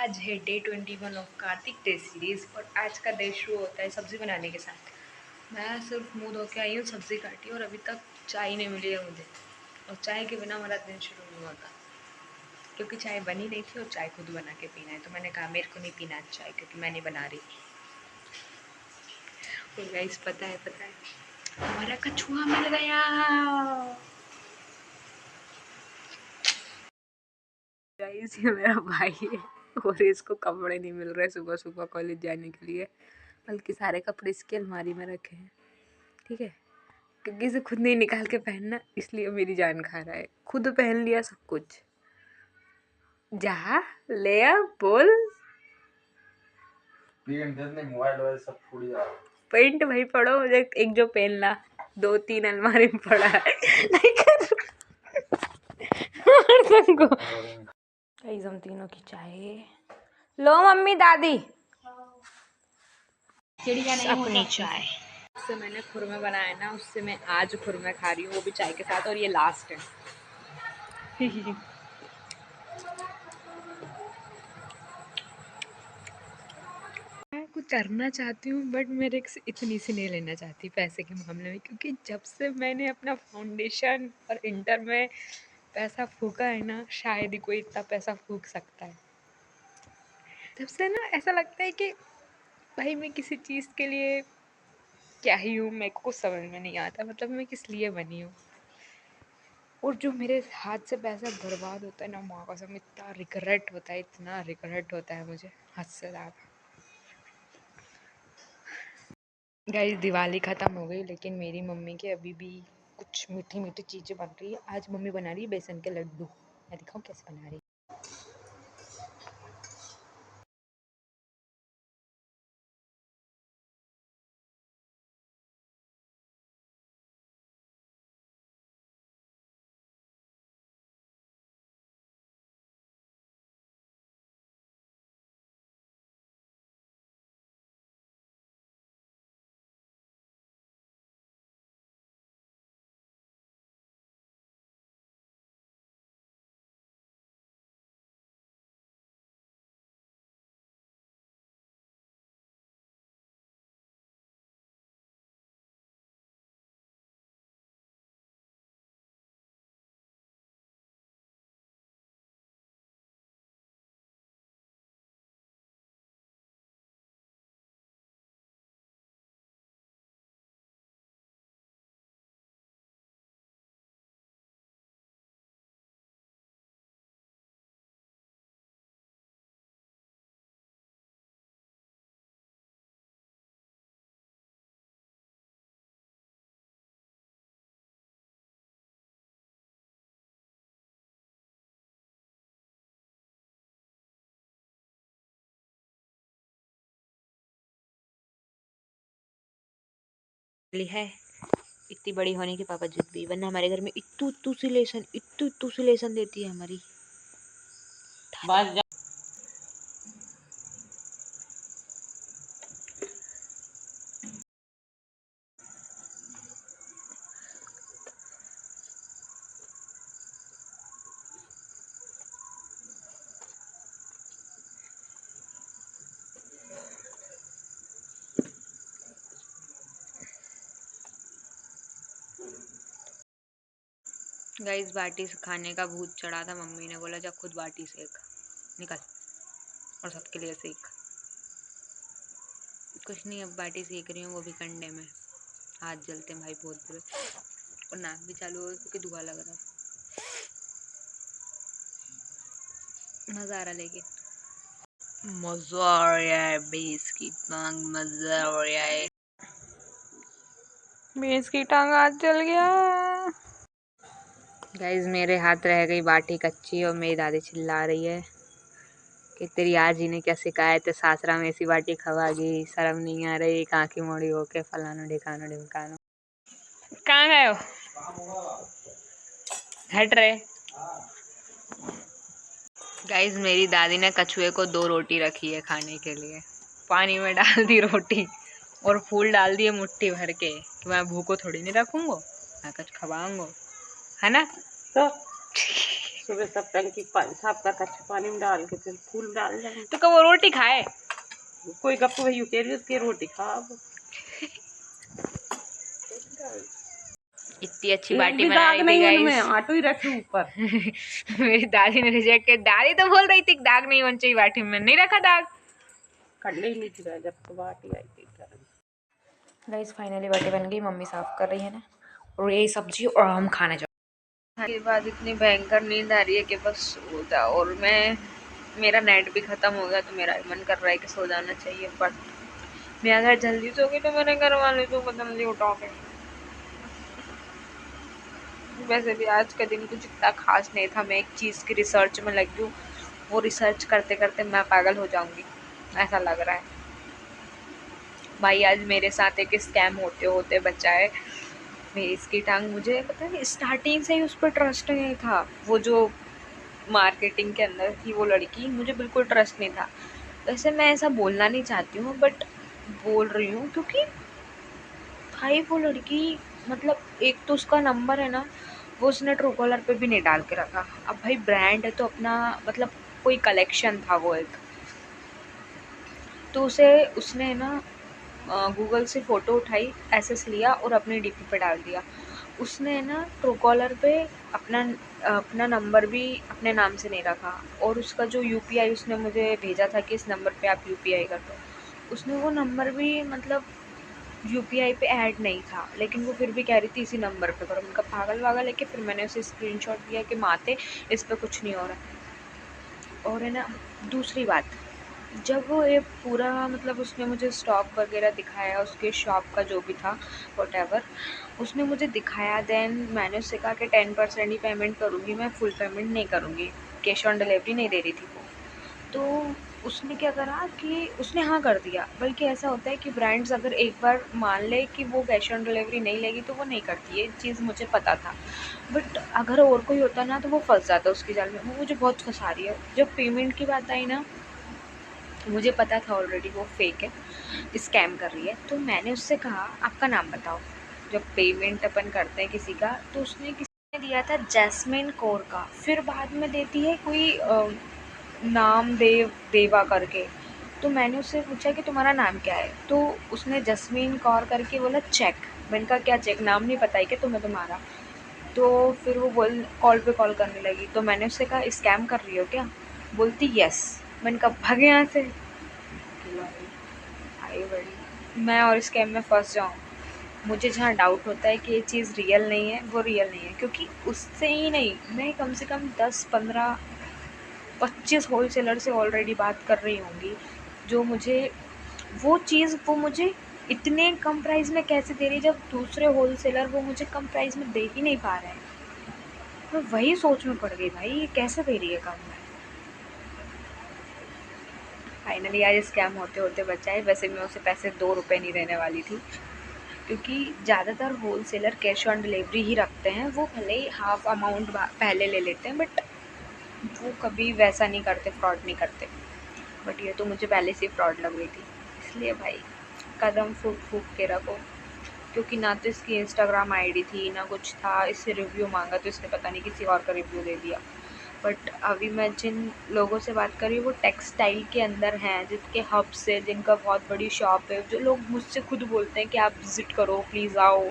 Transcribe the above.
आज है day 21 of Kartik day series और आज का डे शुरू होता है सब्ज़ी बनाने के साथ। मैं सिर्फ मुंह धो के आई हूँ, सब्ज़ी काटी और अभी तक चाय नहीं मिली है मुझे, और चाय के बिना मेरा दिन शुरू नहीं होता क्योंकि चाय बनी नहीं थी और चाय खुद बना के पीना है। तो मैंने कहा मेरे को नहीं पीना चाय क्योंकि मैं नहीं बना रही। और गाइस पता है हमारा कछुआ मिल गया। गाइस ये मेरा भाई है और इसको कपड़े नहीं मिल रहे सुबह सुबह कॉलेज जाने के लिए, बल्कि सारे कपड़े इसकी अलमारी में रखे हैं। ठीक है, क्योंकि इसे खुद नहीं निकाल के पहनना, इसलिए मेरी जान खा रहा है। खुद पहन लिया सब कुछ। जा ले आ, बोल। मोबाइल सब फूट जा। पेंट भाई पड़ो, मुझे एक जो पहनना, 2-3 अलमारी में पड़ा है। नहीं कर हम तीनों की चाय लो मम्मी दादी। अपनी चाय से मैंने खुरमे बनाए ना, उससे मैं आज खुरमे खा रही हूँ, वो भी चाय के साथ, और ये लास्ट है। मैं कुछ करना चाहती हूँ बट मेरे से इतनी सी नहीं लेना चाहती पैसे के मामले में, क्योंकि जब से मैंने अपना फाउंडेशन और इंटर में पैसा फूका है ना, शायद ही कोई इतना पैसा फूक सकता है। तब से ना ऐसा लगता है कि भाई मैं किसी चीज़ के लिए क्या ही हूँ, मेरे को कुछ समझ में नहीं आता, मतलब मैं किस लिए बनी हूँ। और जो मेरे हाथ से पैसा बर्बाद होता है ना, माँ कसम इतना रिग्रेट होता है, इतना रिग्रेट होता है मुझे हद से ज़्यादा। गाइस दिवाली ख़त्म हो गई, लेकिन मेरी मम्मी के अभी भी कुछ मीठी मीठी चीज़ें बन रही है। आज मम्मी बना रही है बेसन के लड्डू। मैं दिखाऊँ कैसे बना रही है। है इतनी बड़ी होने के पापा जिद भी, वरना हमारे घर में इतू इतू सी लेसन देती है हमारी। गाइस बाटी से खाने का भूत चढ़ा था, मम्मी ने बोला जा खुद बाटी सेक, निकल और सबके लिए सेक। कुछ नहीं, अब बाटी सेक रही हूँ, वो भी कंडे में। हाथ जलते हैं भाई बहुत बुरे, और नाक भी चालू हो क्योंकि धुआं लग रहा है। मज़ा आ रहा, लेकिन मज़ा आ रहा है, बेस की टांग मज़ा आ रहा है। बेस की टांग हाथ जल गया। गाइस मेरे हाथ रह गई बाटी कच्ची और मेरी दादी चिल्ला रही है कि तेरी आज ही ने क्या सिखाया थे, सासरा में ऐसी बाटी खवागी, शर्म नहीं आ रही, कहाँ की मोड़ी होके फलानो ढिकानो ढिमकानो। कहाँ गए हो, हट रहे। गाइस मेरी दादी ने कछुए को 2 रोटी रखी है खाने के लिए, पानी में डाल दी रोटी और फूल डाल दिए मुट्ठी भर के कि मैं भूखो थोड़ी नहीं रखूंगा, मैं कुछ खवाऊंगा, है ना। तो सुबह सब टंकी साफ कर कच्चे पानी में डाल के फिर फूल डाल देंगे। तो कब वो रोटी खाए? कोई गप्पू भैया कह रही उसकी रोटी खा अब। इतनी अच्छी एक बाटी भी बना दाग रही थी नहीं उनमें, गाइस। आटो ही रखे ऊपर। मेरी दादी ने रिजेक्ट किया। दादी तो बोल रही थी दाग नहीं होना चाहिए बाटी में, नहीं रखा दाग। करने ही नहीं थी जब तो बाटी आई थी। गाइस फाइनली बाटी बन गई, मम्मी साफ कर रही है ना, और यही सब्जी और हम खाने जाओ। के बाद इतनी भयंकर नींद आ रही है कि बस सो जाओ। और मेरा नेट भी खत्म हो गया तो मेरा मन कर रहा है कि सो जाना चाहिए, बट मैं अगर जल्दी सो गई तो मेरे घर वाले तो जल्दी उठाओगे। वैसे भी आज का दिन कुछ इतना खास नहीं था, मैं एक चीज़ की रिसर्च में लगी हूँ, वो रिसर्च करते करते मैं पागल हो जाऊंगी ऐसा लग रहा है। भाई आज मेरे साथ एक स्कैम होते होते बचा है मेरी इसकी टांग। मुझे पता नहीं स्टार्टिंग से ही उस पर ट्रस्ट नहीं था। वो जो मार्केटिंग के अंदर थी वो लड़की, मुझे बिल्कुल ट्रस्ट नहीं था। वैसे मैं ऐसा बोलना नहीं चाहती हूँ बट बोल रही हूँ क्योंकि भाई वो लड़की मतलब एक तो उसका नंबर है ना, वो उसने ट्रू कॉलर पे भी नहीं डाल के रखा। अब भाई ब्रांड है तो अपना मतलब कोई कलेक्शन था वो एक, तो उसने ना गूगल से फ़ोटो उठाई, एसेस लिया और अपने डीपी पे डाल दिया। उसने ना ट्रू कॉलर पे अपना अपना नंबर भी अपने नाम से नहीं रखा, और उसका जो यूपीआई उसने मुझे भेजा था कि इस नंबर पे आप यूपीआई कर दो, उसने वो नंबर भी मतलब यूपीआई पे ऐड नहीं था, लेकिन वो फिर भी कह रही थी इसी नंबर पे करो। उनका पागल वागल है कि फिर मैंने उसे स्क्रीनशॉट दिया कि माते इस पे कुछ नहीं हो रहा। और है ना दूसरी बात, जब वो ये पूरा मतलब उसने मुझे स्टॉक वगैरह दिखाया उसके शॉप का जो भी था व्हाटएवर उसने मुझे दिखाया, देन मैंने उससे कहा कि 10% ही पेमेंट करूँगी, मैं फुल पेमेंट नहीं करूँगी, कैश ऑन डिलीवरी नहीं दे रही थी वो। तो उसने क्या करा कि उसने हाँ कर दिया। बल्कि ऐसा होता है कि ब्रांड्स अगर एक बार मान ले कि वो कैश ऑन डिलीवरी नहीं लेगी तो वो नहीं करती, ये चीज़ मुझे पता था। बट अगर और कोई होता ना तो वो फंस जाता उसकी जाल में। वो मुझे बहुत फंसा रही है। जब पेमेंट की बात आई ना, मुझे पता था ऑलरेडी वो फेक है, स्कैम कर रही है। तो मैंने उससे कहा आपका नाम बताओ। जब पेमेंट अपन करते हैं किसी का तो उसने किसी ने दिया था जैस्मिन कौर का, फिर बाद में देती है कोई नाम देवा करके। तो मैंने उससे पूछा कि तुम्हारा नाम क्या है, तो उसने जस्मीन कौर करके बोला चेक। मैंने कहा क्या चेक, नाम नहीं पता है क्या तुम्हें तुम्हारा? तो फिर वो बोल कॉल पे कॉल करने लगी। तो मैंने उससे कहा स्कैम कर रही हो क्या? बोलती यस। मैंने कहा भागे यहाँ से। आई बड़ी मैं और स्कैम में फंस जाऊँ। मुझे जहाँ डाउट होता है कि ये चीज़ रियल नहीं है वो रियल नहीं है, क्योंकि उससे ही नहीं मैं कम से कम 10 15 25 होल सेलर से ऑलरेडी बात कर रही होंगी, जो मुझे वो मुझे इतने कम प्राइस में कैसे दे रही, जब दूसरे होल सेलर वो मुझे कम प्राइस में दे ही नहीं पा रहे हैं। मैं वही सोच में पड़ गई भाई ये कैसे दे रही है कम में। फाइनली आज स्कैम होते होते बचा है। वैसे मैं उसे पैसे 2 रुपये नहीं देने वाली थी, क्योंकि ज़्यादातर wholesaler cash on delivery ही रखते हैं। वो भले ही हाफ अमाउंट पहले ले लेते हैं बट वो कभी वैसा नहीं करते, फ्रॉड नहीं करते। बट ये तो मुझे पहले से फ्रॉड लग रही थी, इसलिए भाई कदम फूक फूक के रखो। क्योंकि ना तो इसकी इंस्टाग्राम आईडी थी ना कुछ था, इससे रिव्यू मांगा तो इसने पता नहीं किसी और का रिव्यू दे दिया। बट अभी मैं जिन लोगों से बात कर रही हूँ वो टेक्सटाइल के अंदर हैं, जिनके हब से, जिनका बहुत बड़ी शॉप है, जो लोग मुझसे खुद बोलते हैं कि आप विज़िट करो प्लीज़ आओ।